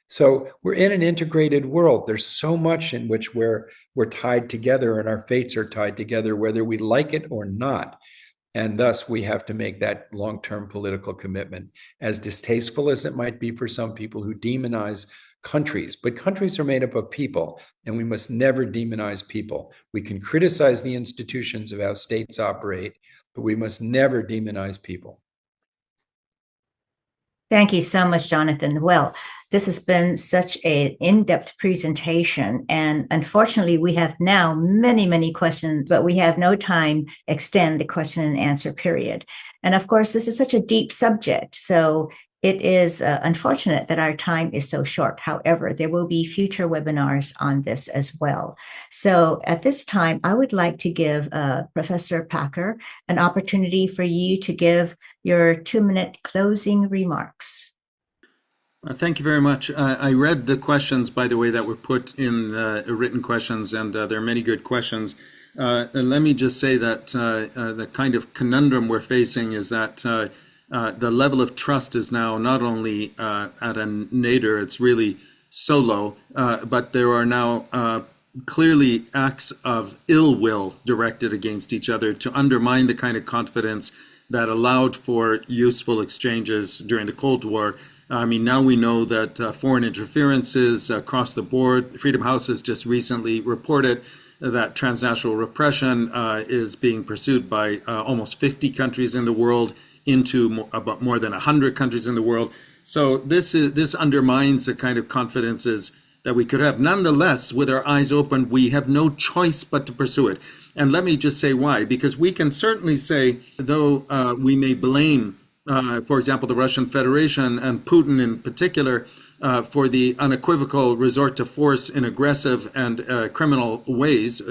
[SPEAKER 3] So we're in an integrated world. There's so much in which we're tied together and our fates are tied together, whether we like it or not. And thus, we have to make that long-term political commitment, as distasteful as it might be for some people who demonize countries. But countries are made up of people, and we must never demonize people. We can criticize the institutions of how states operate, but we must never demonize people.
[SPEAKER 1] Thank you so much, Jonathan. Well, this has been such an in-depth presentation, and unfortunately, we have now many, many questions, but we have no time to extend the question and answer period. And of course, this is such a deep subject, so it is unfortunate that our time is so short. However, there will be future webinars on this as well. So at this time, I would like to give Professor Packer an opportunity for you to give your 2-minute closing remarks.
[SPEAKER 2] Thank you very much. I read the questions, by the way, that were put in the written questions, and there are many good questions. And let me just say that the kind of conundrum we're facing is that the level of trust is now not only at a nadir, it's really so low, but there are now clearly acts of ill will directed against each other to undermine the kind of confidence that allowed for useful exchanges during the Cold War. I mean, now we know that foreign interferences across the board. Freedom House has just recently reported that transnational repression is being pursued by almost 50 countries in the world into about more than 100 countries in the world. So this undermines the kind of confidences that we could have. Nonetheless, with our eyes open, we have no choice but to pursue it. And let me just say why. Because we can certainly say, though we may blame, for example, the Russian Federation and Putin in particular, for the unequivocal resort to force in aggressive and criminal ways,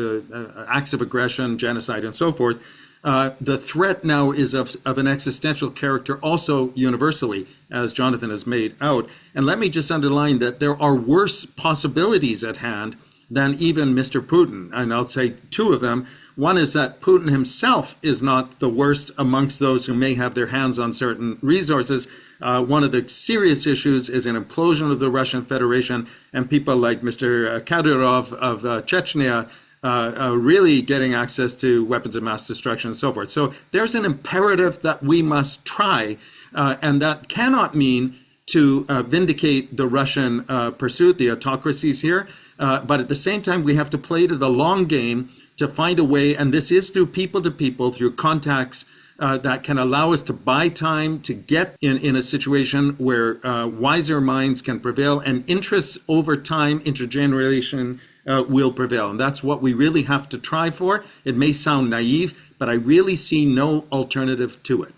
[SPEAKER 2] acts of aggression, genocide, and so forth. The threat now is of an existential character also universally, as Jonathan has made out. And let me just underline that there are worse possibilities at hand than even Mr. Putin. And I'll say two of them. One is that Putin himself is not the worst amongst those who may have their hands on certain resources. One of the serious issues is an implosion of the Russian Federation, and people like Mr. Kadyrov of Chechnya really getting access to weapons of mass destruction and so forth. So there's an imperative that we must try, and that cannot mean to vindicate the Russian pursuit, the autocracies here, but at the same time we have to play to the long game to find a way, and this is through people to people, through contacts that can allow us to buy time to get in a situation where wiser minds can prevail and interests over time, intergeneration, will prevail. And that's what we really have to try for. It may sound naive, but I really see no alternative to it.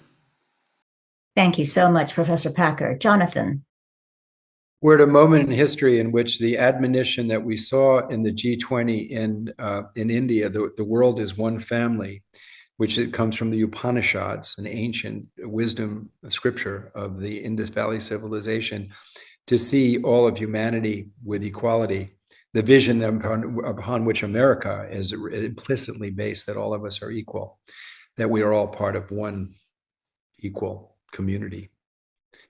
[SPEAKER 1] Thank you so much, Professor Packer. Jonathan.
[SPEAKER 3] We're at a moment in history in which the admonition that we saw in the G20 in India, the world is one family, which it comes from the Upanishads, an ancient wisdom scripture of the Indus Valley civilization, to see all of humanity with equality. The vision upon which America is implicitly based, that all of us are equal, that we are all part of one equal community.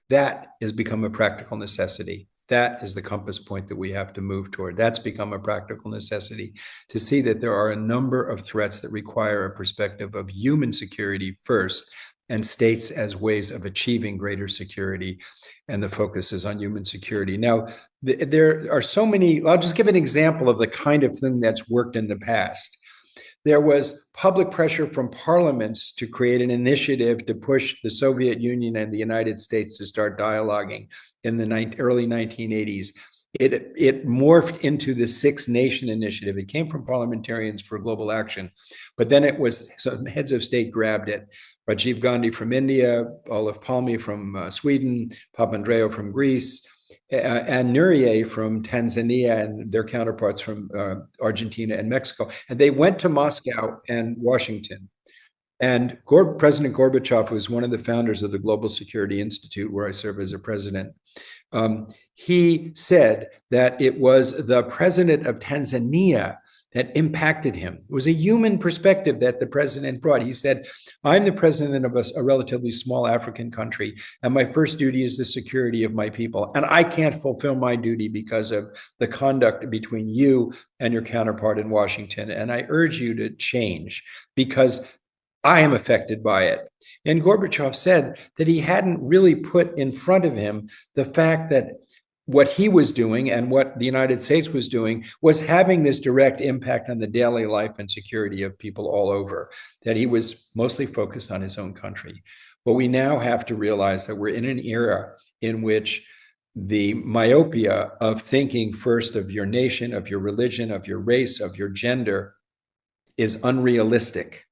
[SPEAKER 3] That has become a practical necessity. That is the compass point that we have to move toward. That's become a practical necessity to see that there are a number of threats that require a perspective of human security first, and states as ways of achieving greater security. And the focus is on human security. Now, there are so many, I'll just give an example of the kind of thing that's worked in the past. There was public pressure from parliaments to create an initiative to push the Soviet Union and the United States to start dialoguing in the early 1980s. It morphed into the Six Nation Initiative. It came from Parliamentarians for Global Action, but then it was, some heads of state grabbed it. Rajiv Gandhi from India, Olof Palme from Sweden, Papandreou from Greece, and Nuriye from Tanzania and their counterparts from Argentina and Mexico. And they went to Moscow and Washington. And President Gorbachev, who is one of the founders of the Global Security Institute, where I serve as a president, he said that it was the president of Tanzania that impacted him. It was a human perspective that the president brought. He said, I'm the president of a relatively small African country, and my first duty is the security of my people. And I can't fulfill my duty because of the conduct between you and your counterpart in Washington. And I urge you to change because I am affected by it. And Gorbachev said that he hadn't really put in front of him the fact that what he was doing and what the United States was doing was having this direct impact on the daily life and security of people all over, that he was mostly focused on his own country. But we now have to realize that we're in an era in which the myopia of thinking first of your nation, of your religion, of your race, of your gender is unrealistic.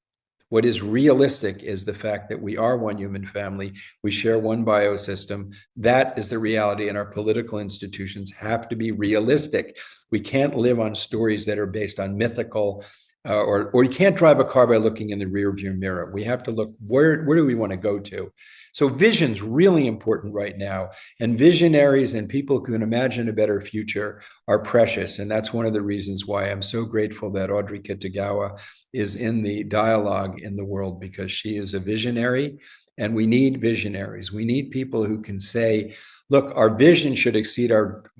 [SPEAKER 3] What is realistic is the fact that we are one human family. We share one biosystem. That is the reality, and our political institutions have to be realistic. We can't live on stories that are based on mythical, or you can't drive a car by looking in the rearview mirror. We have to look, where do we want to go to? So vision's really important right now, and visionaries and people who can imagine a better future are precious. And that's one of the reasons why I'm so grateful that Audrey Kitagawa is in the dialogue in the world, because she is a visionary, and we need visionaries. We need people who can say, look, our vision should exceed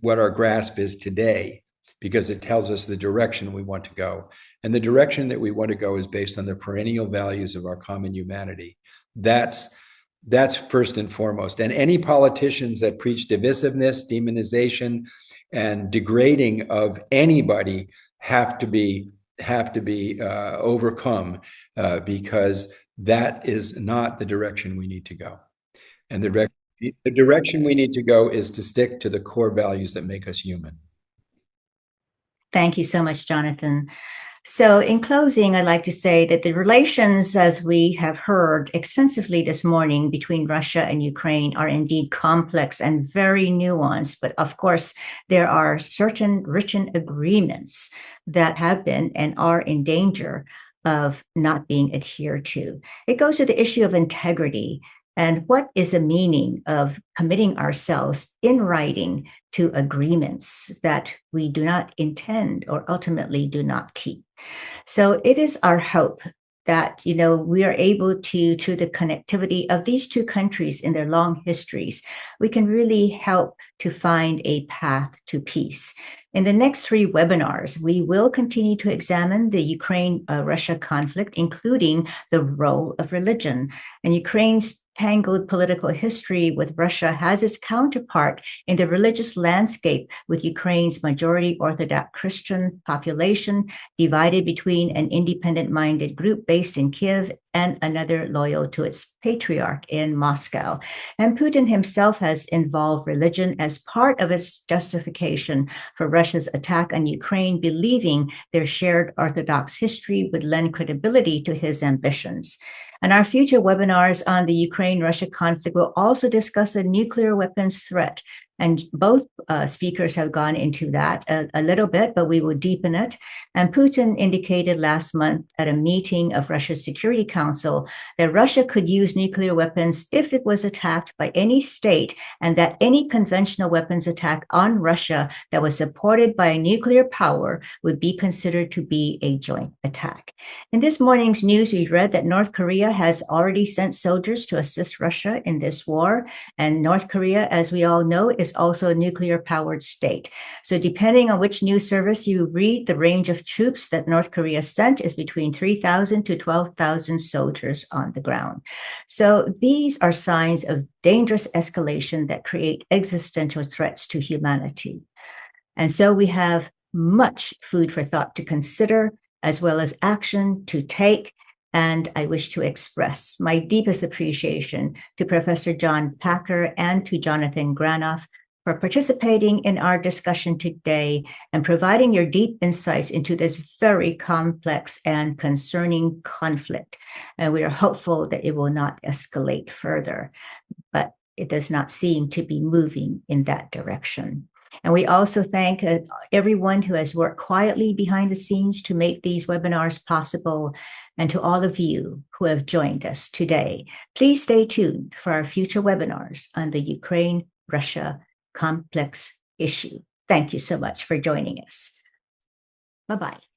[SPEAKER 3] what our grasp is today, because it tells us the direction we want to go. And the direction that we want to go is based on the perennial values of our common humanity. That's That's first and foremost. And any politicians that preach divisiveness, demonization, and degrading of anybody have to be overcome, because that is not the direction we need to go. And the direction we need to go is to stick to the core values that make us human.
[SPEAKER 1] Thank you so much, Jonathan. So in closing, I'd like to say that the relations, as we have heard extensively this morning, between Russia and Ukraine are indeed complex and very nuanced. But of course, there are certain written agreements that have been and are in danger of not being adhered to. It goes to the issue of integrity. And what is the meaning of committing ourselves in writing to agreements that we do not intend or ultimately do not keep? So it is our hope that, we are able to, through the connectivity of these two countries in their long histories, we can really help to find a path to peace. In the next 3 webinars, we will continue to examine the Ukraine-Russia conflict, including the role of religion. And Ukraine's tangled political history with Russia has its counterpart in the religious landscape, with Ukraine's majority Orthodox Christian population divided between an independent-minded group based in Kiev and another loyal to its patriarch in Moscow. And Putin himself has involved religion as part of its justification for Russia's attack on Ukraine, believing their shared Orthodox history would lend credibility to his ambitions. And our future webinars on the Ukraine-Russia conflict will also discuss a nuclear weapons threat. And both speakers have gone into that a little bit, but we will deepen it. And Putin indicated last month at a meeting of Russia's Security Council that Russia could use nuclear weapons if it was attacked by any state, and that any conventional weapons attack on Russia that was supported by a nuclear power would be considered to be a joint attack. In this morning's news, we read that North Korea has already sent soldiers to assist Russia in this war. And North Korea, as we all know, is also a nuclear-powered state. So depending on which news service you read, the range of troops that North Korea sent is between 3,000 to 12,000 soldiers on the ground. So these are signs of dangerous escalation that create existential threats to humanity. And so we have much food for thought to consider, as well as action to take. And I wish to express my deepest appreciation to Professor John Packer and to Jonathan Granoff for participating in our discussion today and providing your deep insights into this very complex and concerning conflict. And we are hopeful that it will not escalate further, but it does not seem to be moving in that direction. And we also thank everyone who has worked quietly behind the scenes to make these webinars possible, and to all of you who have joined us today. Please stay tuned for our future webinars on the Ukraine-Russia complex issue. Thank you so much for joining us. Bye-bye.